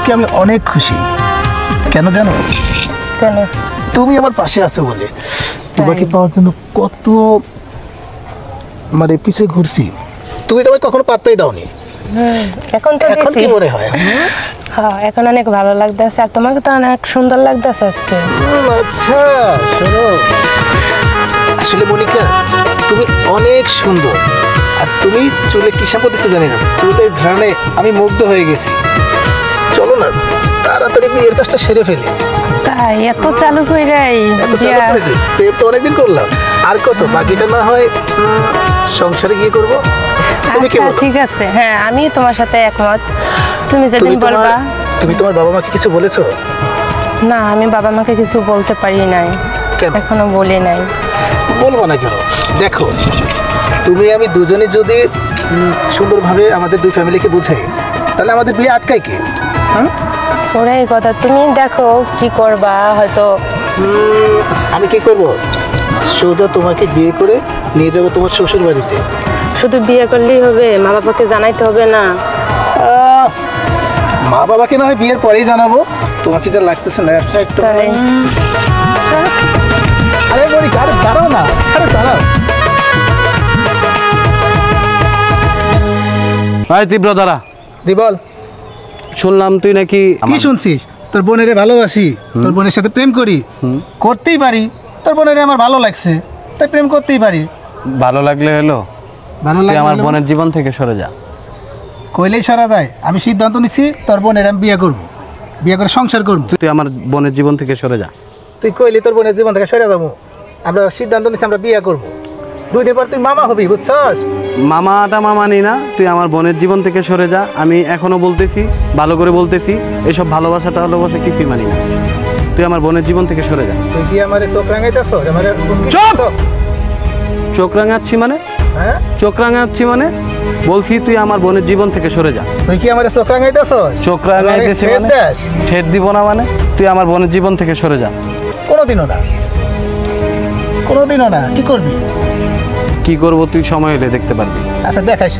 আজকে আমি অনেক খুশি। কেন জানো? কেন? তুমি আমার পাশে আছো বলে। তোমাকে পাওয়ার জন্য কত মানে পিছে ঘুরছি, তুমি তোমায় কখনো পাত্তাই দাওনি। এখন তো এখন কি মনে হয়? হ্যাঁ, এখন অনেক ভালো লাগতেছে, আর তোমাকে তো অনেক সুন্দর লাগতেছে আজকে। আচ্ছা শোনো, আসলে মনিকা তুমি অনেক সুন্দর, আর তুমি চুলে কি শ্যাম্পু দিচ্ছ জানি না, চুলের ঘ্রাণে আমি মুগ্ধ হয়ে গেছি। চলো না তাড়াতাড়ি বিয়ের কাজটা সেরে ফেলি। তাই এত চালু করে প্রেম তো অনেকদিন করলাম, আর কত বাকিটা না হয় সংসারে গিয়ে করবো। ঠিক আছে, হ্যাঁ আমি তোমার সাথে একমত। তুমি যেদিন বলবা। তুমি তোমার বাবা মাকে কিছু বলেছো? না, আমি বাবা মাকে কিছু বলতে পারি নাই। এখনো বলি নাই। বলবো না কেন? দেখো তুমি আমি দুজনে যদি সুন্দরভাবে আমাদের দুই ফ্যামিলিকে বুঝাই, তাহলে আমাদের বিয়ে আটকায় কি? ওরাই কথা, তুমি দেখো কি করবা। হয়তো আমি কি করব? সোজা তোমাকে বিয়ে করে নিয়ে যাবো তোমার শ্বশুর বাড়িতে। শুধু বিয়ে করলেই হবে? মা বাবাকে জানাইতে হবে না? মা বাবাকে না হয় বিয়ের পরেই জানাবো। তোমাকে যা লাগতেছে না একটু। আরে বলি দাঁড়াও না, আরে দাঁড়াও। ভাই তীব্র দাঁড়া। দি বল। শুনলাম তুই নাকি। কি শুনছিস? তোর বোনেরে ভালোবাসি, তোর বোনের সাথে প্রেম করি, করতেই পারি। তোর বোনেরে আমার ভালো লাগছে, তাই প্রেম করতেই পারি। ভালো লাগলে হলো, ভালো তুই লাগে আমার বোনের জীবন থেকে সরে যা। কইলেই সরা যায়? আমি সিদ্ধান্ত নিচ্ছি তোর বোনের আমি বিয়ে করবো, বিয়ে করে সংসার করবো। তুই আমার বোনের জীবন থেকে সরে যা। তুই কইলি তোর বোনের জীবন থেকে সরে যাবো, আমরা সিদ্ধান্ত নিচ্ছি আমরা বিয়ে করবো। 2 দিন পর তুই মামা হবি, বুঝছস? মামাটা মামা নি না, তুই আমার বোনের জীবন থেকে সরে যা। আমি এখনো বলতেছি, ভালো করে বলতেছি, এসব ভালোবাসাটা কিছুই মানি না। তুই আমার বোনের জীবন থেকে সরে যা। তুই কি আমারে চোখ রাঙাইতেছ? চুপ! চোখ রাঙাচ্ছি মানে? হ্যাঁ, চোখ রাঙাচ্ছি মানে বলছি তুই আমার বোনের জীবন থেকে সরে যা। তুই কি আমারে চোখ রাঙাইতেছ? চোখ রাঙাইতেছি মানে? ঠেট দিব না মানে? তুই আমার বোনের জীবন থেকে সরে যা। কোনোদিনও না, কোনোদিনও না। কি করবি? কি করবো তুই সময় হলে দেখতে পারবি। আচ্ছা দেখাইস,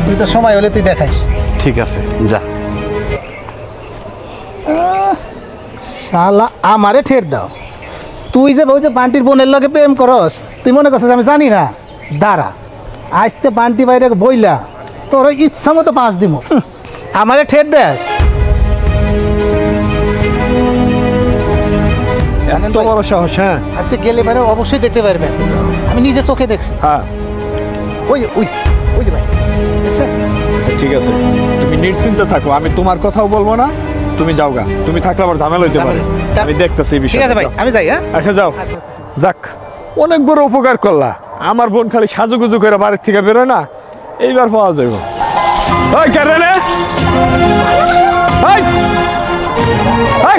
তুই তো সময় হলে তুই দেখাইস। ঠিক আছে যা। শালা আমারে ঠেট দাও। তুই যে বলছে বান্টির বোনের লগে প্রেম করস, তুই মনে করছিস আমি জানি না? দাঁড়া, আজকে বান্টি বাইরে বইলা তোর ইচ্ছা মতো পাঁচ দিব। আমারে ঠেট দেস? এত বড় সাহস? হ্যাঁ, আজকে গেলে বাইরে অবশ্যই দেখতে পারবেন, আমি নিজে চোখে দেখছি। হ্যাঁ ওই ওই ওই যে ভাই, ঠিক আছে, তুমি নিশ্চিন্তে থাকো, আমি তোমার কথাও বলবো না। তুমি যাও গা, তুমি থাকলে আবার ঝামেলা হইতে পারে। আমি দেখতেছি এই ঠিক বিষয়। আছে ভাই, আমি যাই। হ্যাঁ আচ্ছা যাও। যাক, অনেক বড় উপকার করলা। আমার বোন খালি সাজুগুজু করে বাড়ির থেকে বেরোয় না, এইবার পাওয়া যাইব। ওই কেন রে? ওই ওই